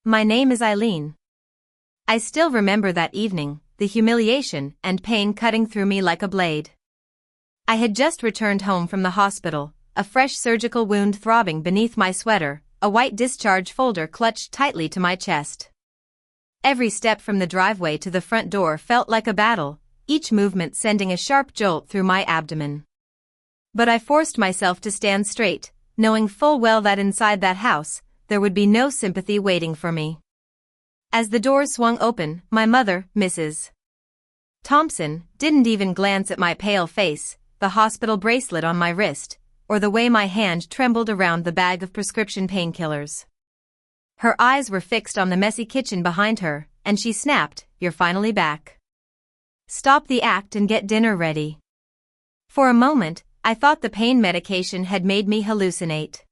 My name is Eileen. I still remember that evening, the humiliation and pain cutting through me like a blade. I had just returned home from the hospital, a fresh surgical wound throbbing beneath my sweater, a white discharge folder clutched tightly to my chest. Every step from the driveway to the front door felt like a battle, each movement sending a sharp jolt through my abdomen. But I forced myself to stand straight, knowing full well that inside that house, there would be no sympathy waiting for me. As the doors swung open, my mother, Mrs. Thompson, didn't even glance at my pale face, the hospital bracelet on my wrist, or the way my hand trembled around the bag of prescription painkillers. Her eyes were fixed on the messy kitchen behind her, and she snapped, "You're finally back. Stop the act and get dinner ready." For a moment, I thought the pain medication had made me hallucinate.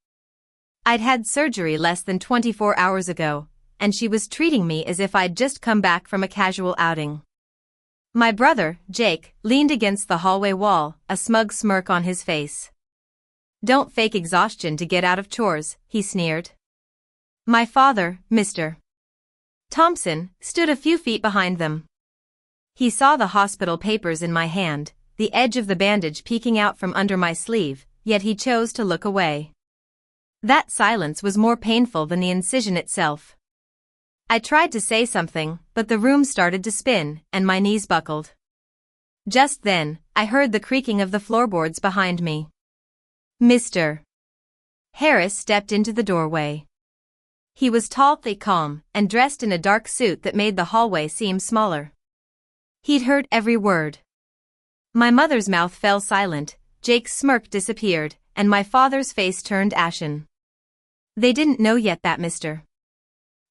I'd had surgery less than 24 hours ago, and she was treating me as if I'd just come back from a casual outing. My brother, Jake, leaned against the hallway wall, a smug smirk on his face. "Don't fake exhaustion to get out of chores," he sneered. My father, Mr. Thompson, stood a few feet behind them. He saw the hospital papers in my hand, the edge of the bandage peeking out from under my sleeve, yet he chose to look away. That silence was more painful than the incision itself. I tried to say something, but the room started to spin, and my knees buckled. Just then, I heard the creaking of the floorboards behind me. Mr. Harris stepped into the doorway. He was tall, thick, calm, and dressed in a dark suit that made the hallway seem smaller. He'd heard every word. My mother's mouth fell silent, Jake's smirk disappeared, and my father's face turned ashen. They didn't know yet that Mr.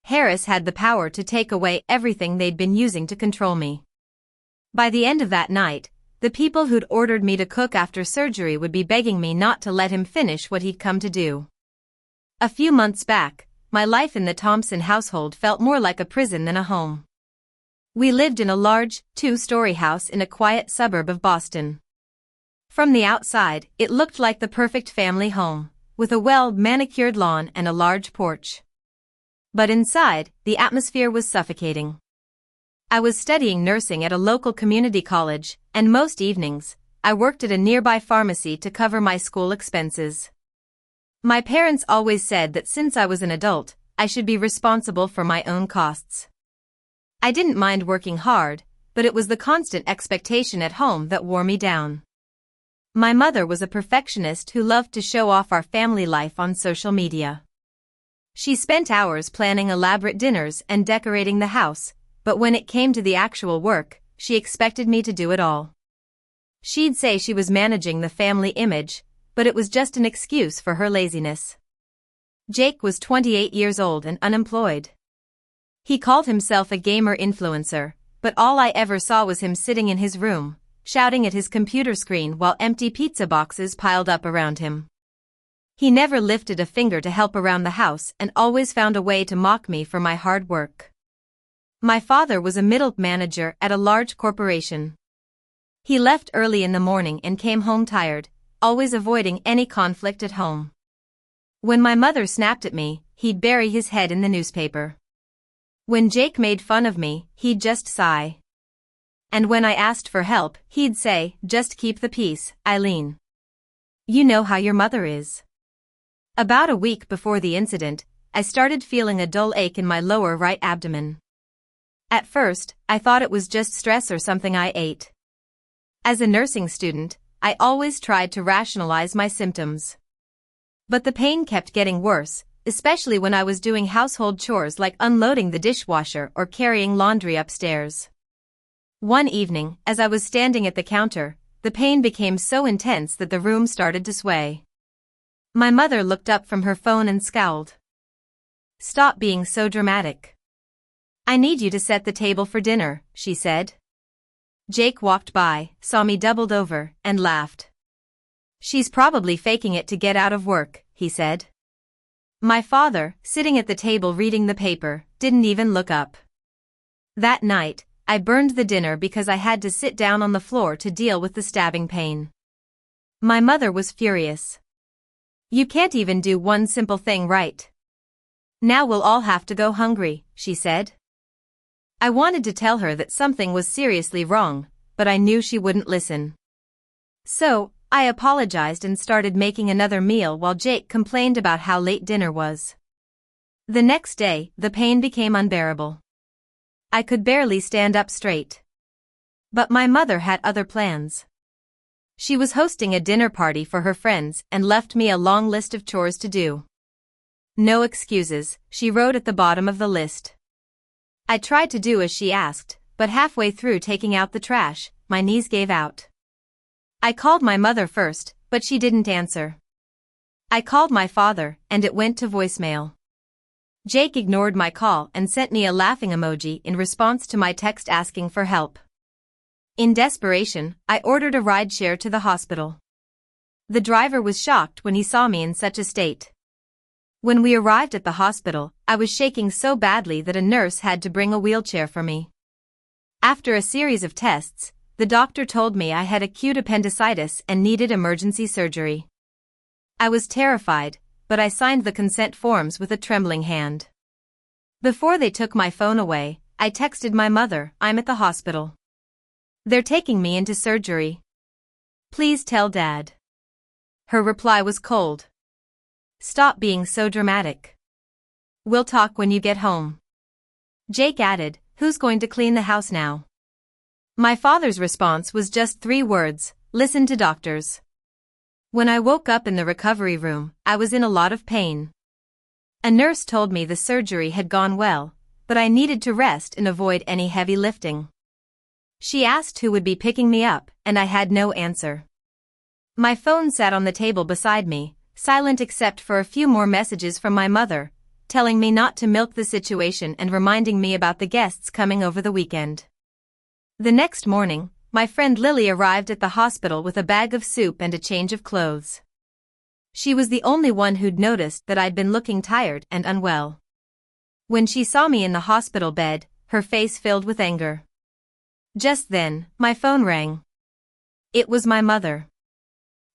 Harris had the power to take away everything they'd been using to control me. By the end of that night, the people who'd ordered me to cook after surgery would be begging me not to let him finish what he'd come to do. A few months back, my life in the Thompson household felt more like a prison than a home. We lived in a large, two-story house in a quiet suburb of Boston. From the outside, it looked like the perfect family home, with a well-manicured lawn and a large porch. But inside, the atmosphere was suffocating. I was studying nursing at a local community college, and most evenings, I worked at a nearby pharmacy to cover my school expenses. My parents always said that since I was an adult, I should be responsible for my own costs. I didn't mind working hard, but it was the constant expectation at home that wore me down. My mother was a perfectionist who loved to show off our family life on social media. She spent hours planning elaborate dinners and decorating the house, but when it came to the actual work, she expected me to do it all. She'd say she was managing the family image, but it was just an excuse for her laziness. Jake was 28 years old and unemployed. He called himself a gamer influencer, but all I ever saw was him sitting in his room, shouting at his computer screen while empty pizza boxes piled up around him. He never lifted a finger to help around the house and always found a way to mock me for my hard work. My father was a middle manager at a large corporation. He left early in the morning and came home tired, always avoiding any conflict at home. When my mother snapped at me, he'd bury his head in the newspaper. When Jake made fun of me, he'd just sigh. And when I asked for help, he'd say, "Just keep the peace, Eileen. You know how your mother is." About a week before the incident, I started feeling a dull ache in my lower right abdomen. At first, I thought it was just stress or something I ate. As a nursing student, I always tried to rationalize my symptoms. But the pain kept getting worse, especially when I was doing household chores like unloading the dishwasher or carrying laundry upstairs. One evening, as I was standing at the counter, the pain became so intense that the room started to sway. My mother looked up from her phone and scowled. "Stop being so dramatic. I need you to set the table for dinner," she said. Jake walked by, saw me doubled over, and laughed. "She's probably faking it to get out of work," he said. My father, sitting at the table reading the paper, didn't even look up. That night, I burned the dinner because I had to sit down on the floor to deal with the stabbing pain. My mother was furious. "You can't even do one simple thing right. Now we'll all have to go hungry, she said. I wanted to tell her that something was seriously wrong, but I knew she wouldn't listen. So, I apologized and started making another meal while Jake complained about how late dinner was. The next day, the pain became unbearable. I could barely stand up straight. But my mother had other plans. She was hosting a dinner party for her friends and left me a long list of chores to do. No excuses, she wrote at the bottom of the list. I tried to do as she asked, but halfway through taking out the trash, my knees gave out. I called my mother first, but she didn't answer. I called my father, and it went to voicemail. Jake ignored my call and sent me a laughing emoji in response to my text asking for help. In desperation, I ordered a rideshare to the hospital. The driver was shocked when he saw me in such a state. When we arrived at the hospital, I was shaking so badly that a nurse had to bring a wheelchair for me. After a series of tests, the doctor told me I had acute appendicitis and needed emergency surgery. I was terrified, but I signed the consent forms with a trembling hand. Before they took my phone away, I texted my mother, "I'm at the hospital. They're taking me into surgery. Please tell Dad." Her reply was cold. "Stop being so dramatic. We'll talk when you get home." Jake added, "Who's going to clean the house now?" My father's response was just 3 words, "Listen to doctors." When I woke up in the recovery room, I was in a lot of pain. A nurse told me the surgery had gone well, but I needed to rest and avoid any heavy lifting. She asked who would be picking me up, and I had no answer. My phone sat on the table beside me, silent except for a few more messages from my mother, telling me not to milk the situation and reminding me about the guests coming over the weekend. The next morning, my friend Lily arrived at the hospital with a bag of soup and a change of clothes. She was the only one who'd noticed that I'd been looking tired and unwell. When she saw me in the hospital bed, her face filled with anger. Just then, my phone rang. It was my mother.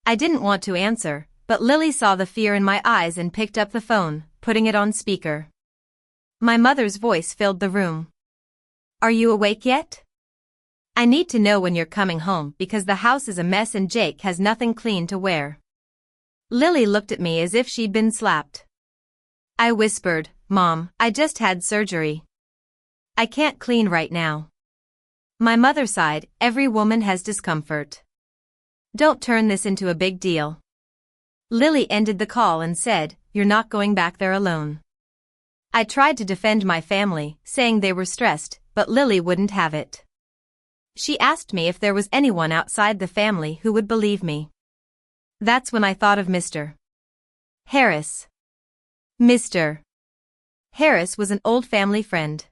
I didn't want to answer, but Lily saw the fear in my eyes and picked up the phone, putting it on speaker. My mother's voice filled the room. "Are you awake yet? I need to know when you're coming home because the house is a mess and Jake has nothing clean to wear." Lily looked at me as if she'd been slapped. I whispered, "Mom, I just had surgery. I can't clean right now." My mother sighed, "Every woman has discomfort. Don't turn this into a big deal." Lily ended the call and said, "You're not going back there alone." I tried to defend my family, saying they were stressed, but Lily wouldn't have it. She asked me if there was anyone outside the family who would believe me. That's when I thought of Mr. Harris. Mr. Harris was an old family friend.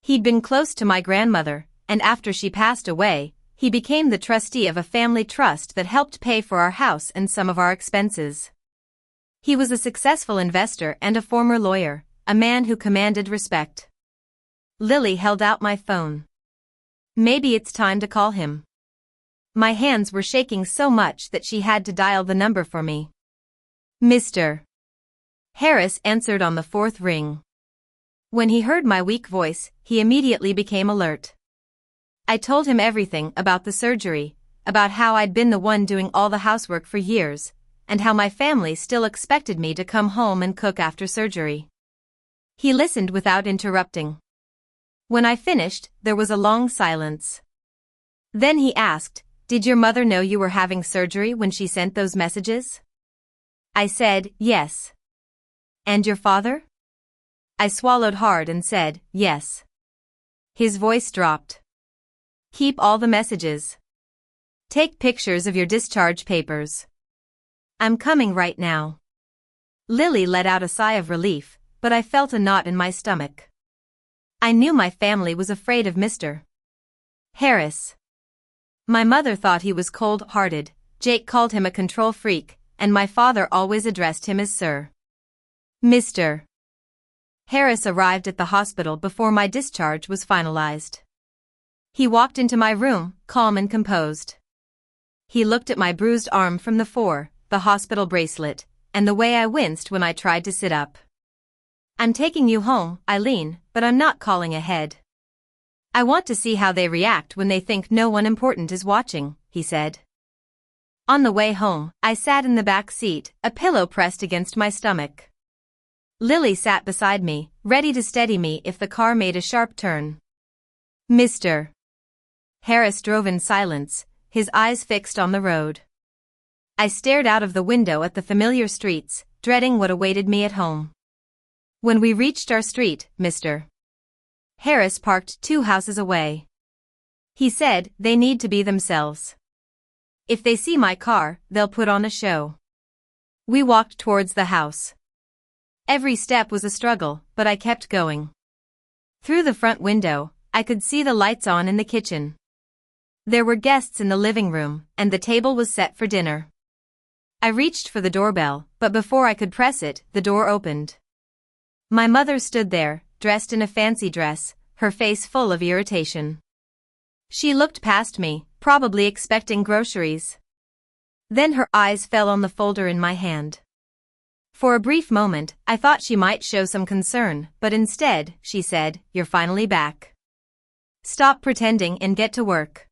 He'd been close to my grandmother, and after she passed away, he became the trustee of a family trust that helped pay for our house and some of our expenses. He was a successful investor and a former lawyer, a man who commanded respect. Lily held out my phone. "Maybe it's time to call him." My hands were shaking so much that she had to dial the number for me. Mr. Harris answered on the 4th ring. When he heard my weak voice, he immediately became alert. I told him everything about the surgery, about how I'd been the one doing all the housework for years, and how my family still expected me to come home and cook after surgery. He listened without interrupting. When I finished, there was a long silence. Then he asked, "Did your mother know you were having surgery when she sent those messages?" I said, "Yes." "And your father?" I swallowed hard and said, "Yes." His voice dropped. "Keep all the messages. Take pictures of your discharge papers. I'm coming right now." Lily let out a sigh of relief, but I felt a knot in my stomach. I knew my family was afraid of Mr. Harris. My mother thought he was cold-hearted, Jake called him a control freak, and my father always addressed him as Sir. Mr. Harris arrived at the hospital before my discharge was finalized. He walked into my room, calm and composed. He looked at my bruised arm from the 4, the hospital bracelet, and the way I winced when I tried to sit up. I'm taking you home, Eileen, but I'm not calling ahead. I want to see how they react when they think no one important is watching, he said. On the way home, I sat in the back seat, a pillow pressed against my stomach. Lily sat beside me, ready to steady me if the car made a sharp turn. Mr. Harris drove in silence, his eyes fixed on the road. I stared out of the window at the familiar streets, dreading what awaited me at home. When we reached our street, Mr. Harris parked 2 houses away. He said they need to be themselves. If they see my car, they'll put on a show. We walked towards the house. Every step was a struggle, but I kept going. Through the front window, I could see the lights on in the kitchen. There were guests in the living room, and the table was set for dinner. I reached for the doorbell, but before I could press it, the door opened. My mother stood there, dressed in a fancy dress, her face full of irritation. She looked past me, probably expecting groceries. Then her eyes fell on the folder in my hand. For a brief moment, I thought she might show some concern, but instead, she said, "You're finally back. Stop pretending and get to work."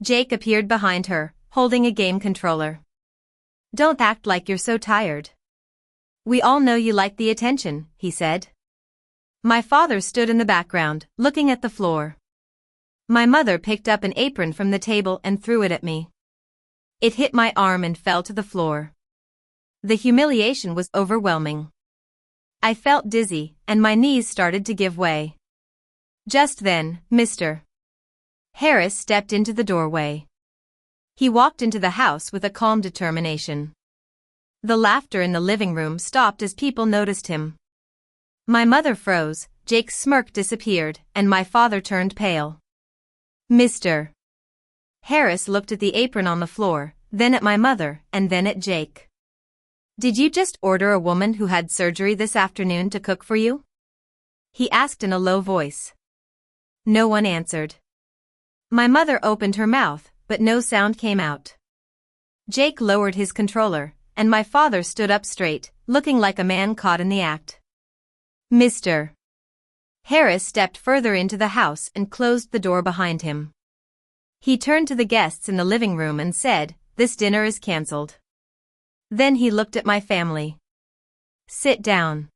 Jake appeared behind her, holding a game controller. "Don't act like you're so tired. We all know you like the attention," he said. My father stood in the background, looking at the floor. My mother picked up an apron from the table and threw it at me. It hit my arm and fell to the floor. The humiliation was overwhelming. I felt dizzy, and my knees started to give way. Just then, Mr. Harris stepped into the doorway. He walked into the house with a calm determination. The laughter in the living room stopped as people noticed him. My mother froze, Jake's smirk disappeared, and my father turned pale. Mr. Harris looked at the apron on the floor, then at my mother, and then at Jake. "Did you just order a woman who had surgery this afternoon to cook for you?" he asked in a low voice. No one answered. My mother opened her mouth, but no sound came out. Jake lowered his controller, and my father stood up straight, looking like a man caught in the act. Mr. Harris stepped further into the house and closed the door behind him. He turned to the guests in the living room and said, "This dinner is cancelled." Then he looked at my family. "Sit down.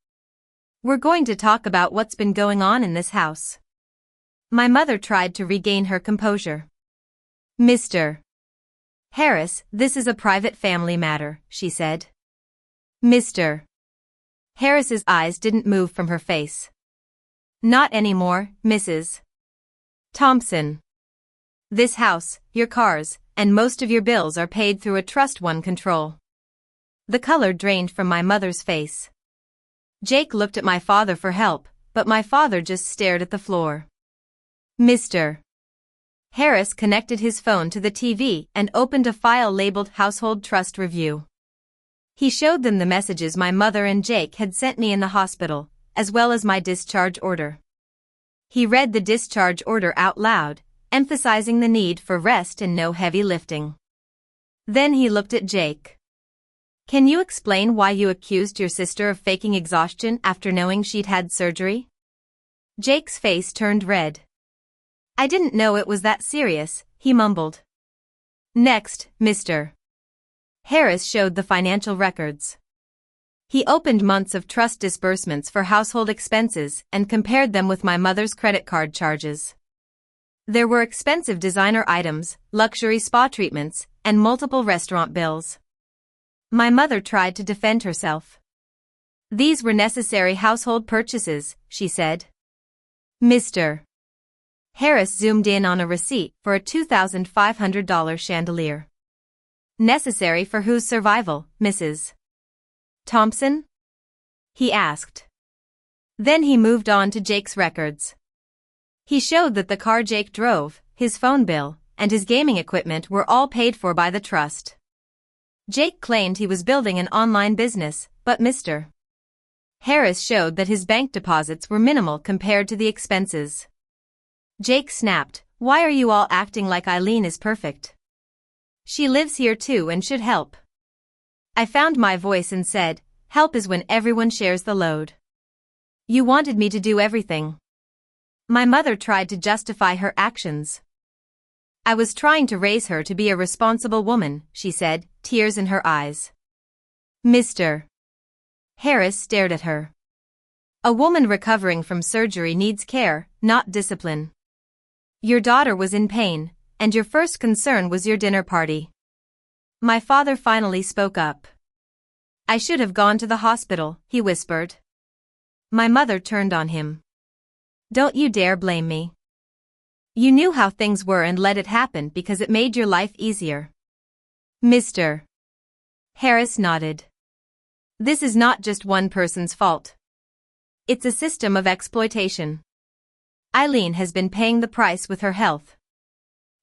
We're going to talk about what's been going on in this house." My mother tried to regain her composure. "Mr. Harris, this is a private family matter," she said. Mr. Harris's eyes didn't move from her face. "Not anymore, Mrs. Thompson. This house, your cars, and most of your bills are paid through a Trust One control." The color drained from my mother's face. Jake looked at my father for help, but my father just stared at the floor. Mr. Harris connected his phone to the TV and opened a file labeled Household Trust Review. He showed them the messages my mother and Jake had sent me in the hospital, as well as my discharge order. He read the discharge order out loud, emphasizing the need for rest and no heavy lifting. Then he looked at Jake. "Can you explain why you accused your sister of faking exhaustion after knowing she'd had surgery?" Jake's face turned red. "I didn't know it was that serious," he mumbled. Next, Mr. Harris showed the financial records. He opened months of trust disbursements for household expenses and compared them with my mother's credit card charges. There were expensive designer items, luxury spa treatments, and multiple restaurant bills. My mother tried to defend herself. "These were necessary household purchases," she said. Mr. Harris zoomed in on a receipt for a $2,500 chandelier. "Necessary for whose survival, Mrs. Thompson?" he asked. Then he moved on to Jake's records. He showed that the car Jake drove, his phone bill, and his gaming equipment were all paid for by the trust. Jake claimed he was building an online business, but Mr. Harris showed that his bank deposits were minimal compared to the expenses. Jake snapped, "Why are you all acting like Eileen is perfect? She lives here too and should help." I found my voice and said, "Help is when everyone shares the load." You wanted me to do everything. My mother tried to justify her actions. I was trying to raise her to be a responsible woman, she said, tears in her eyes. Mr. Harris stared at her. A woman recovering from surgery needs care, not discipline. Your daughter was in pain, and your first concern was your dinner party. My father finally spoke up. I should have gone to the hospital, he whispered. My mother turned on him. Don't you dare blame me. You knew how things were and let it happen because it made your life easier. Mr. Harris nodded. This is not just one person's fault. It's a system of exploitation. Eileen has been paying the price with her health.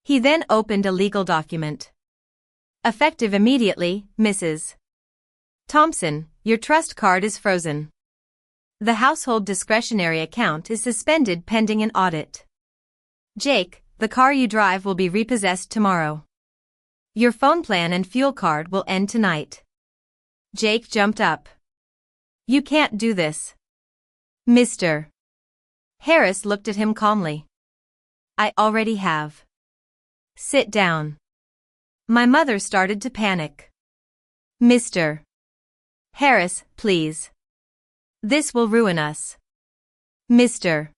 He then opened a legal document. Effective immediately, Mrs. Thompson, your trust card is frozen. The household discretionary account is suspended pending an audit. Jake, the car you drive will be repossessed tomorrow. Your phone plan and fuel card will end tonight. Jake jumped up. You can't do this. Mr. Harris looked at him calmly. I already have. Sit down. My mother started to panic. Mr. Harris, please. This will ruin us. Mr.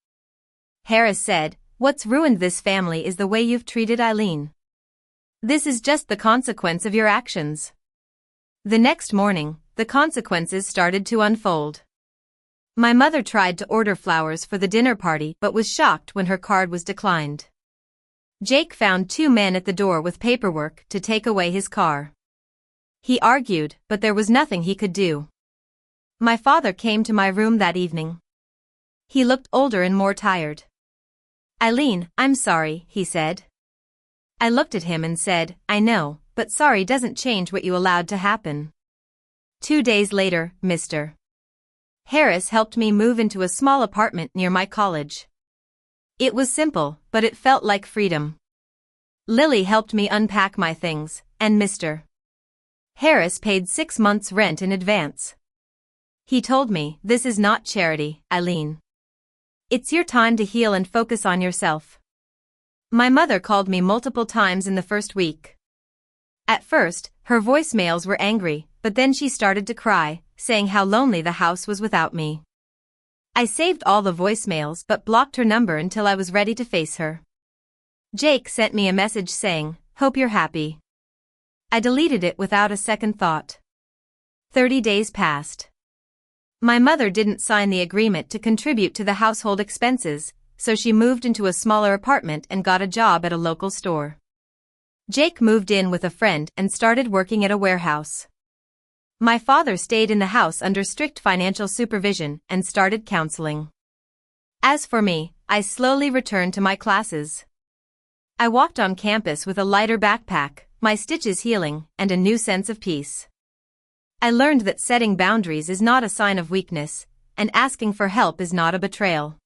Harris said, what's ruined this family is the way you've treated Eileen. This is just the consequence of your actions. The next morning, the consequences started to unfold. My mother tried to order flowers for the dinner party but was shocked when her card was declined. Jake found two men at the door with paperwork to take away his car. He argued, but there was nothing he could do. My father came to my room that evening. He looked older and more tired. Eileen, I'm sorry, he said. I looked at him and said, I know, but sorry doesn't change what you allowed to happen. 2 days later, Mr. Harris helped me move into a small apartment near my college. It was simple, but it felt like freedom. Lily helped me unpack my things, and Mr. Harris paid 6 months' rent in advance. He told me, this is not charity, Eileen. It's your time to heal and focus on yourself. My mother called me multiple times in the first week. At first, her voicemails were angry, but then she started to cry, saying how lonely the house was without me. I saved all the voicemails but blocked her number until I was ready to face her. Jake sent me a message saying, hope you're happy. I deleted it without a second thought. 30 days passed. My mother didn't sign the agreement to contribute to the household expenses, so she moved into a smaller apartment and got a job at a local store. Jake moved in with a friend and started working at a warehouse. My father stayed in the house under strict financial supervision and started counseling. As for me, I slowly returned to my classes. I walked on campus with a lighter backpack, my stitches healing, and a new sense of peace. I learned that setting boundaries is not a sign of weakness, and asking for help is not a betrayal.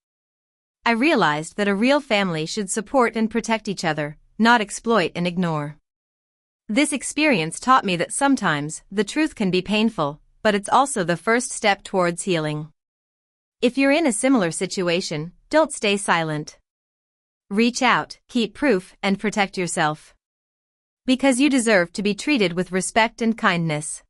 I realized that a real family should support and protect each other, not exploit and ignore. This experience taught me that sometimes the truth can be painful, but it's also the first step towards healing. If you're in a similar situation, don't stay silent. Reach out, keep proof, and protect yourself. Because you deserve to be treated with respect and kindness.